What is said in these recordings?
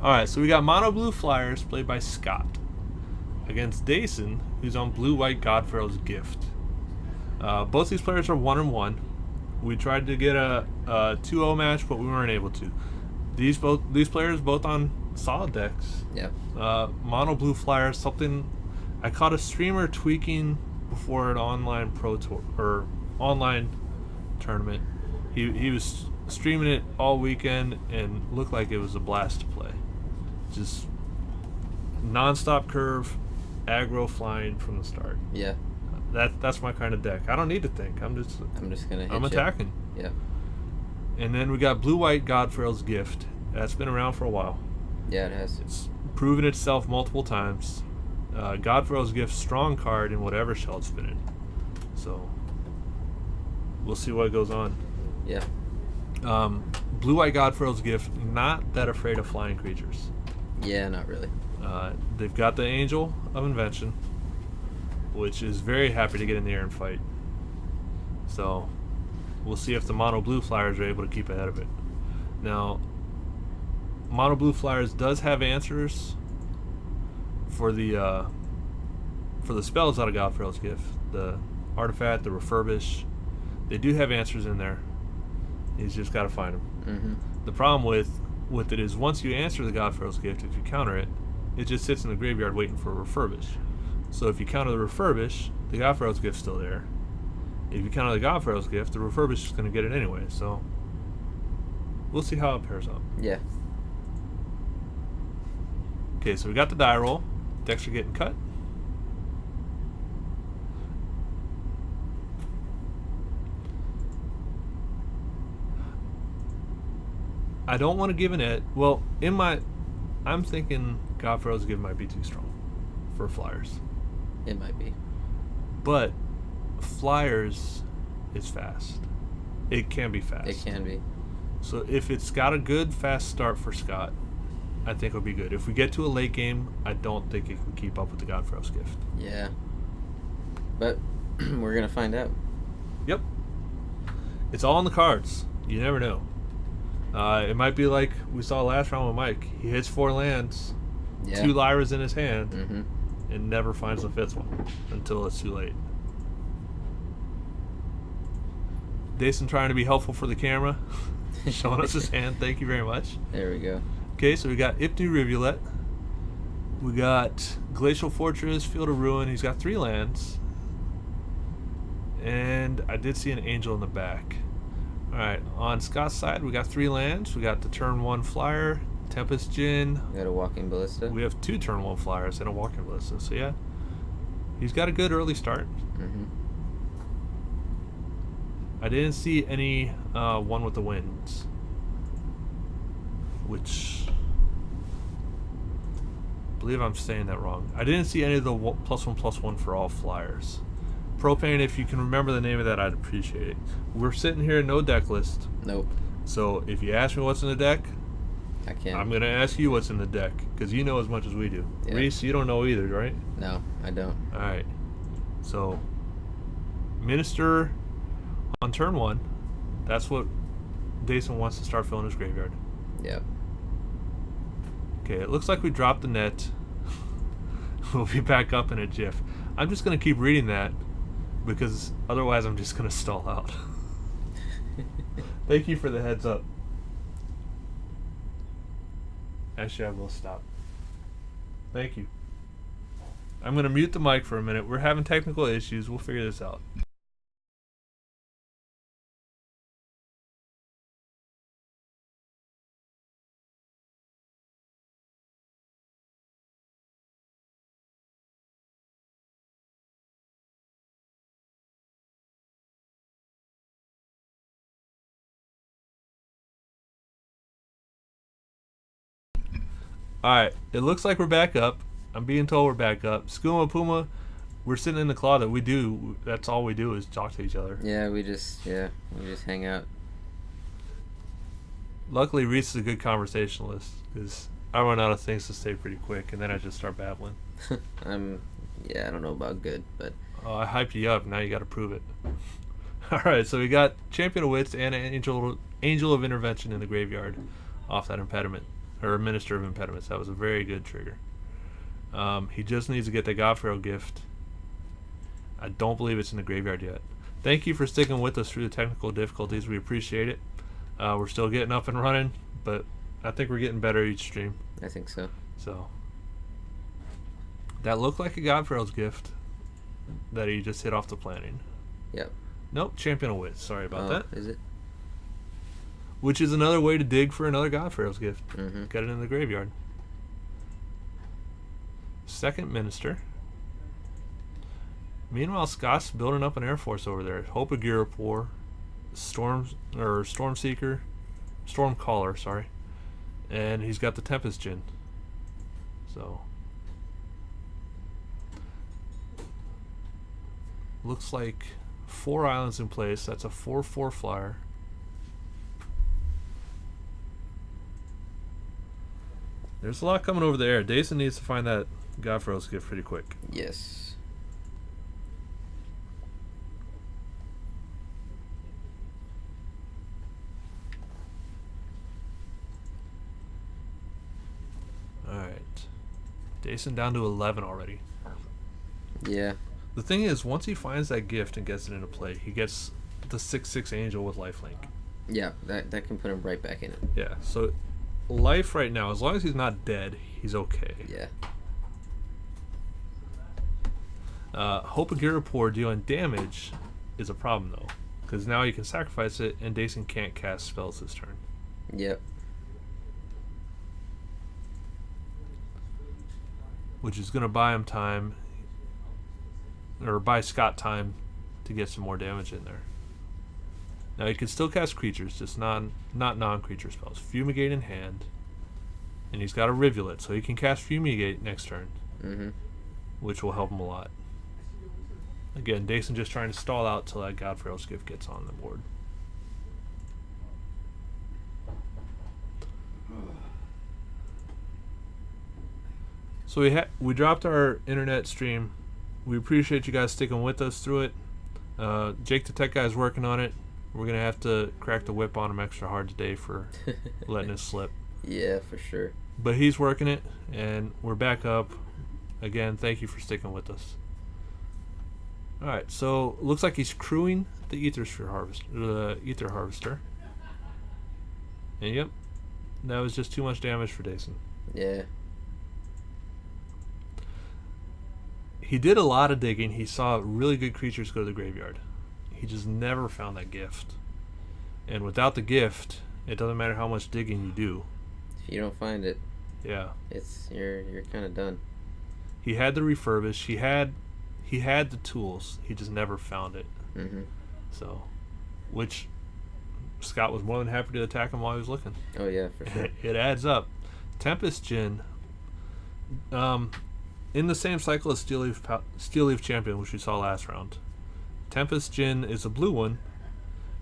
Alright, so we got Mono Blue Flyers played by Scott against Dason, who's on Blue White Godfarrow's Gift. Both these players are 1-1. We tried to get a 2-0 match, but we weren't able to. These players both on solid decks. Yep. Mono Blue Flyers, something I caught a streamer tweaking before an online pro tour or online tournament. He was streaming it all weekend and looked like it was a blast to play. Just non-stop curve, aggro flying from the start. Yeah. That's my kind of deck. I don't need to think. I'm just gonna hit I'm attacking. Yeah. And then we got Blue White Godfarrow's Gift. That's been around for a while. Yeah, it has. It's proven itself multiple times. Godfarrow's Gift, strong card in whatever shell it's been in. So we'll see what goes on. Yeah. Blue White Godfarrow's Gift, not that afraid of flying creatures. Yeah, not really. They've got the Angel of Invention, which is very happy to get in the air and fight. So we'll see if the Mono Blue Flyers are able to keep ahead of it. Now, Mono Blue Flyers does have answers for the spells out of Godfarrow's Gift. The Artifact, the Refurbish. They do have answers in there. He's just got to find them. Mm-hmm. The problem with it is once you answer the Godfarrow's Gift, if you counter it, it just sits in the graveyard waiting for a Refurbish. So if you counter the Refurbish, the Godfarrow's Gift's still there. If you counter the Godfarrow's Gift, the Refurbish is going to get it anyway. So we'll see how it pairs up. Yeah. Okay, so we got the die roll. Decks are getting cut. I don't want to give an edge. Well, I'm thinking Godfarrow's Gift might be too strong for Flyers. It might be. But Flyers is fast. It can be fast. It can be. So if it's got a good fast start for Scott, I think it'll be good. If we get to a late game, I don't think it can keep up with the Godfarrow's Gift. Yeah. But we're going to find out. Yep. It's all in the cards. You never know. It might be like we saw last round with Mike. He hits 4 lands, 2 Lyras in his hand, Mm-hmm. and never finds the 5th one until it's too late. Dason trying to be helpful for the camera, showing us his hand. Thank you very much. There we go. Okay, so we got Ipnu Rivulet. We got Glacial Fortress, Field of Ruin. He's got 3 lands. And I did see an Angel in the back. Alright, on Scott's side, we got 3 lands. We got the turn 1 Flyer, Tempest Djinn. We got a Walking Ballista. We have 2 turn 1 Flyers and a Walking Ballista. So yeah, he's got a good early start. Mm-hmm. I didn't see any one with the winds, which I believe I'm saying that wrong. I didn't see any of the +1/+1 for all Flyers. Propane, if you can remember the name of that, I'd appreciate it. We're sitting here, no deck list. Nope. So if you ask me what's in the deck, I can't. I'm going to ask you what's in the deck, because you know as much as we do. Yeah. Reese, you don't know either, right? No, I don't. Alright. So, Minister on turn 1. That's what Dason wants to start filling his graveyard. Yep. Okay, it looks like we dropped the net. We'll be back up in a jiff. I'm just going to keep reading that, because otherwise I'm just going to stall out. Thank you for the heads up. Actually, I will stop. Thank you. I'm going to mute the mic for a minute. We're having technical issues. We'll figure this out. Alright, it looks like we're back up. I'm being told we're back up. Skooma Puma, we're sitting in the closet. That's all we do is talk to each other. Yeah, we just hang out. Luckily, Reese is a good conversationalist, because I run out of things to say pretty quick, and then I just start babbling. I don't know about good, but... Oh, I hyped you up. Now you got to prove it. Alright, so we got Champion of Wits and Angel of Intervention in the graveyard off that impediment. or Minister of Impediments. That was a very good trigger. He just needs to get the Godpharaoh gift. I don't believe it's in the graveyard yet. Thank you for sticking with us through the technical difficulties. We appreciate it. We're still getting up and running, but I think we're getting better each stream. I think so. So that looked like a Godpharaoh's gift that he just hit off the planning. Yep. Nope, Champion of Wit. Sorry about that. Is it? Which is another way to dig for another Godpharaoh's gift. Mm-hmm. Get it in the graveyard. Second Minister. Meanwhile, Scott's building up an air force over there. Hope of Girapur, Stormcaller, sorry, and he's got the Tempest Djinn. So looks like 4 islands in place. That's a 4/4 flyer. There's a lot coming over the air. Dason needs to find that Godpharaoh's gift pretty quick. Yes. Alright. Dason down to 11 already. Yeah. The thing is, once he finds that gift and gets it into play, he gets the 6/6 angel with lifelink. Yeah, that can put him right back in it. Yeah, so life right now, as long as he's not dead, he's okay. Yeah. Hope of Girapur dealing damage is a problem, though, because now you can sacrifice it, and Dason can't cast spells this turn. Yep. Which is going to buy him time, or buy Scott time to get some more damage in there. Now he can still cast creatures, just not non-creature spells. Fumigate in hand, and he's got a Rivulet, so he can cast Fumigate next turn, which will help him a lot. Again, Dason just trying to stall out till that Godpharaoh's gift gets on the board. So we dropped our internet stream. We appreciate you guys sticking with us through it. Jake the Tech Guy is working on it. We're going to have to crack the whip on him extra hard today for letting us slip. Yeah, for sure. But he's working it, and we're back up. Again, thank you for sticking with us. Alright, so looks like he's crewing the Ether Harvester. And yep, that was just too much damage for Dason. Yeah. He did a lot of digging. He saw really good creatures go to the graveyard. He just never found that gift. And without the gift, it doesn't matter how much digging you do. If you don't find it, yeah, you're kind of done. He had to refurbish. He had the tools. He just never found it. So, which Scott was more than happy to attack him while he was looking. Oh yeah, for sure. It adds up. Tempest Djinn. In the same cycle as Steel Leaf Champion, which we saw last round, Tempest Djinn is a blue one.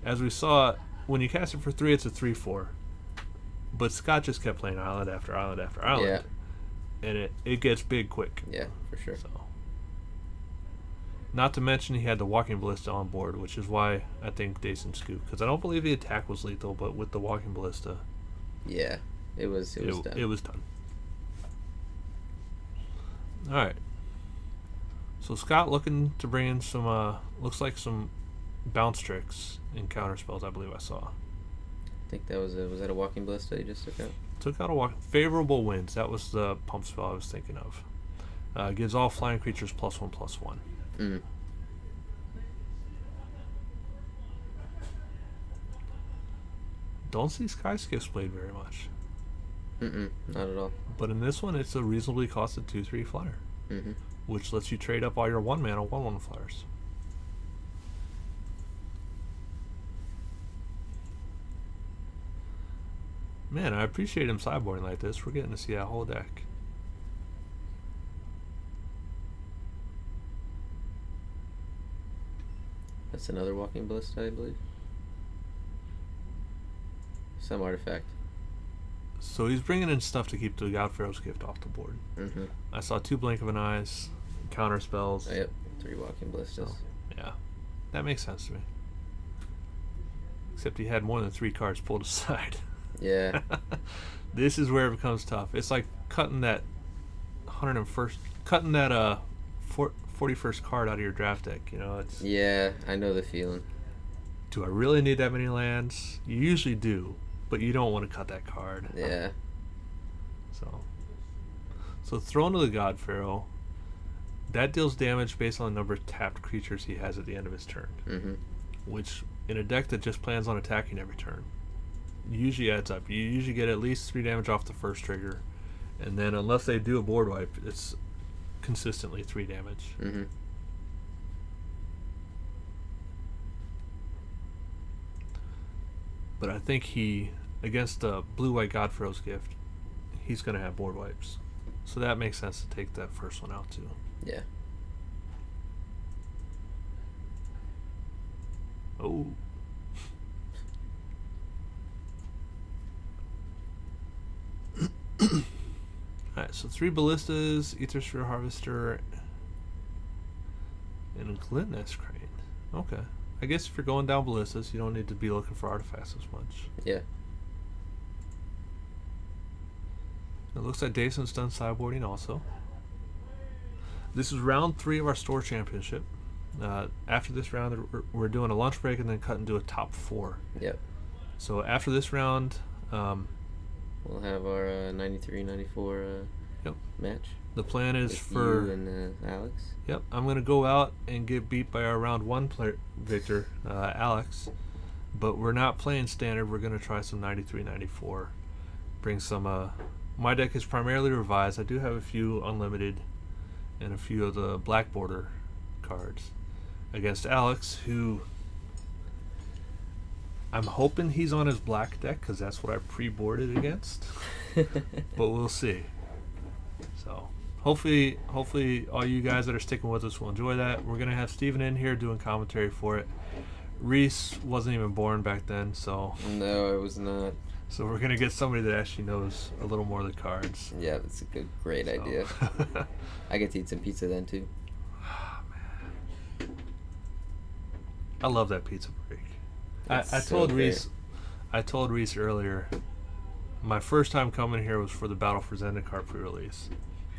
As we saw, when you cast it for 3, it's a 3/4. But Scott just kept playing island after island after island. Yeah. And it gets big quick. Yeah, for sure. So, not to mention he had the Walking Ballista on board, which is why I think Dason scooped. Because I don't believe the attack was lethal, but with the Walking Ballista, yeah, it was done. It was done. Alright. So Scott looking to bring in some, looks like some bounce tricks and counter spells, I believe I saw. I think that was that a Walking Ballista you just took out? Took out favorable winds. That was the pump spell I was thinking of. Gives all flying creatures +1/+1. Don't see Sky Skiffs played very much. Not at all. But in this one, it's a reasonably costed 2/3 flyer, which lets you trade up all your 1-mana 1/1 flyers. Man, I appreciate him sideboarding like this. We're getting to see that whole deck. That's another Walking Ballista, I believe. Some artifact. So he's bringing in stuff to keep the Godpharaoh's gift off the board. I saw 2 Blink of an Eyes, counter spells. Oh, yep, 3 Walking Ballistas. So, yeah, that makes sense to me. Except he had more than 3 cards pulled aside. Yeah. This is where it becomes tough. It's like cutting that 41st card out of your draft deck. You know, it's Yeah, I know the feeling. do I really need that many lands? You usually do, but you don't want to cut that card. Yeah. So Throne of the God Pharaoh, that deals damage based on the number of tapped creatures he has at the end of his turn, Mm-hmm. which in a deck that just plans on attacking every turn, usually adds up. You usually get at least 3 damage off the first trigger, and then unless they do a board wipe, it's consistently 3 damage. Mm-hmm. But I think against the Blue-White God Pharaoh's Gift, he's going to have board wipes. So that makes sense to take that first one out too. Yeah. Oh. Alright, so 3 Ballistas, Ether Sphere Harvester, and a Glitness Crane. Okay. I guess if you're going down Ballistas, you don't need to be looking for artifacts as much. Yeah. It looks like Dason's done sideboarding also. This is round 3 of our store championship. After this round, we're doing a lunch break and then cut into a top 4. Yep. So after this round, we'll have our 93-94 Yep. match. The plan is with for you and Alex. Yep, I'm gonna go out and get beat by our round 1 player victor, Alex. But we're not playing standard. We're gonna try some 93-94. Bring some. My deck is primarily revised. I do have a few unlimited and a few of the black border cards against Alex, who I'm hoping he's on his black deck because that's what I pre-boarded against. But we'll see. So hopefully all you guys that are sticking with us will enjoy that. We're gonna have Steven in here doing commentary for it. Reese wasn't even born back then, so No, it was not. so we're gonna get somebody that actually knows a little more of the cards. Yeah, that's a great idea. I get to eat some pizza then too. Oh, man. I love that pizza break. I So told fair. Reese. I told Reese earlier. My first time coming here was for the Battle for Zendikar pre-release,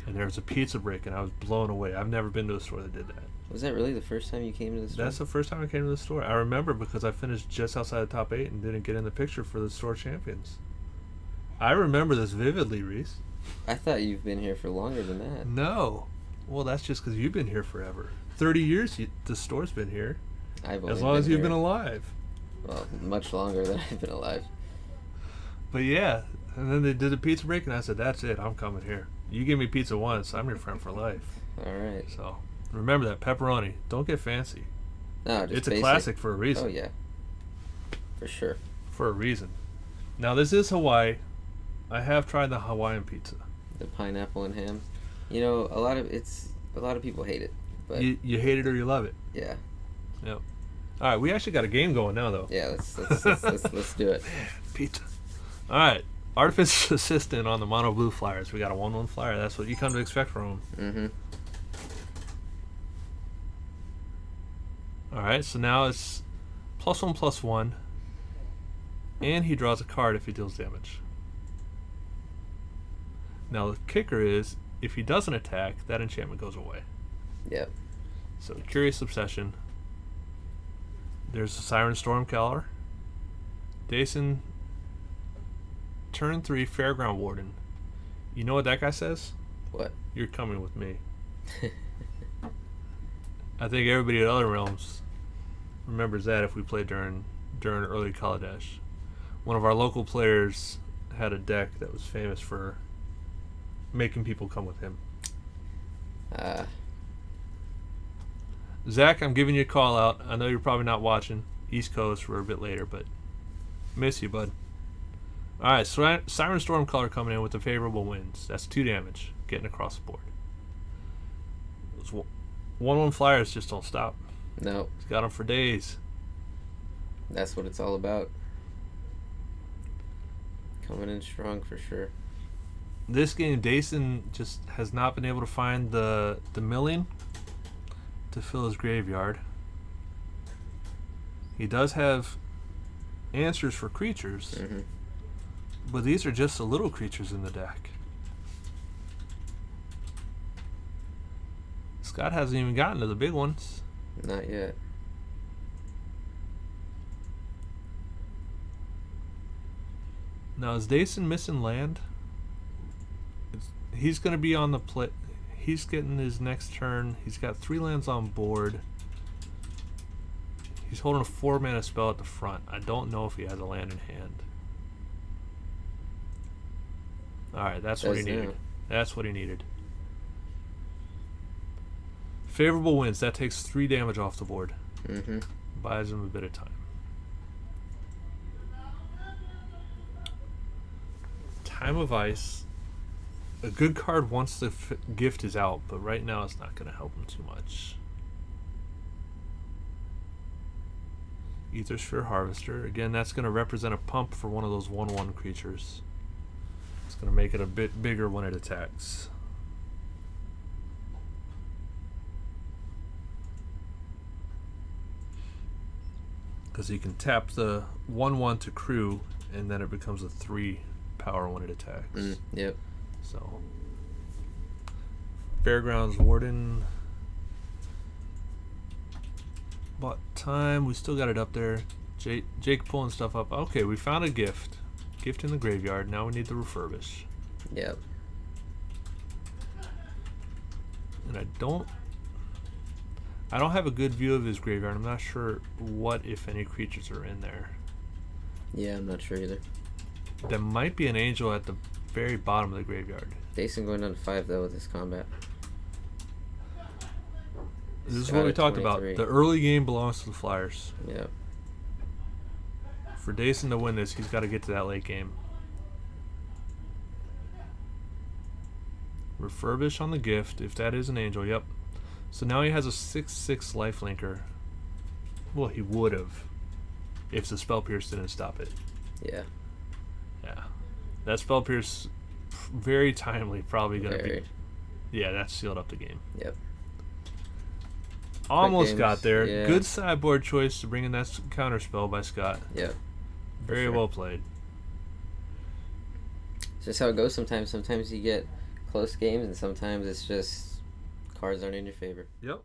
and there was a pizza break, and I was blown away. I've never been to a store that did that. Was that really the first time you came to the store? That's the first time I came to the store. I remember because I finished just outside the top 8 and didn't get in the picture for the store champions. I remember this vividly, Reese. I thought you've been here for longer than that. No. Well, that's just because you've been here forever. 30 years the store's been here. I've As only long as you've here- been alive. Well, much longer than I've been alive. But yeah, and then they did a pizza break, and I said, that's it, I'm coming here. You give me pizza once, I'm your friend for life. All right. So, remember that, pepperoni. Don't get fancy. No, just It's a basic. classic for a reason. Oh yeah, for sure. For a reason. Now, this is Hawaii. I have tried the Hawaiian pizza. The pineapple and ham. You know, a lot of people hate it, but You hate it or you love it. yeah, Yep. All right, we actually got a game going now, though. yeah. Let's do it. Pizza. All right. Artifice Assistant on the Mono Blue Flyers. We got a 1/1 flyer. That's what you come to expect from him. Mm-hmm. All right, so now it's +1/+1, and he draws a card if he deals damage. Now the kicker is, if he doesn't attack, that enchantment goes away. Yep. So Curious Obsession. There's a Siren Stormcaller. Dason, turn 3, Fairground Warden. You know what that guy says? What? You're coming with me. I think everybody at Other Realms remembers that if we played during early Kaladesh. One of our local players had a deck that was famous for making people come with him. Zach, I'm giving you a call out. I know you're probably not watching. East Coast, we're a bit later, but miss you, bud. Alright, so Siren Stormcaller coming in with the favorable winds. That's 2 damage, getting across the board. Those 1/1 flyers just don't stop. No, He's got them for days. that's what it's all about. Coming in strong for sure. This game, Dason just has not been able to find the milling to fill his graveyard. He does have answers for creatures, Mm-hmm. But these are just the little creatures in the deck. Scott hasn't even gotten to the big ones. Not yet. Now, is Dason missing land? He's going to be on the play. He's getting his next turn. He's got 3 lands on board. He's holding a 4-mana spell at the front. I don't know if he has a land in hand. Alright, that's what he needed. That's what he needed. Favorable wins. That takes 3 damage off the board. Buys him a bit of time. Time of Ice. A good card once the gift is out, but right now it's not going to help him too much. Aethersphere Harvester. Again, that's going to represent a pump for one of those 1/1 creatures. It's going to make it a bit bigger when it attacks. Because you can tap the 1/1 to crew, and then it becomes a 3 power when it attacks. Yep. So, Fairgrounds Warden. Bought time. We still got it up there. Jake pulling stuff up. Okay, we found a gift. Gift in the graveyard. Now we need to refurbish. Yep. And I don't have a good view of his graveyard. I'm not sure what, if any, creatures are in there. Yeah, I'm not sure either. There might be an angel at the very bottom of the graveyard. Dason going on 5 though with his combat. This is what we talked about. The early game belongs to the Flyers. Yeah. For Dason to win this, he's got to get to that late game. Refurbish on the gift, if that is an angel. Yep. So now he has a 6/6 lifelinker. Well, he would have if the Spell Pierce didn't stop it. Yeah. Yeah. That Spell Pierce, very timely, probably going to be. Yeah, that sealed up the game. Yep. Almost got there. Yeah. Good sideboard choice to bring in that counterspell by Scott. Yep. Very well played. It's just how it goes sometimes. Sometimes you get close games, and sometimes it's just cards aren't in your favor. Yep.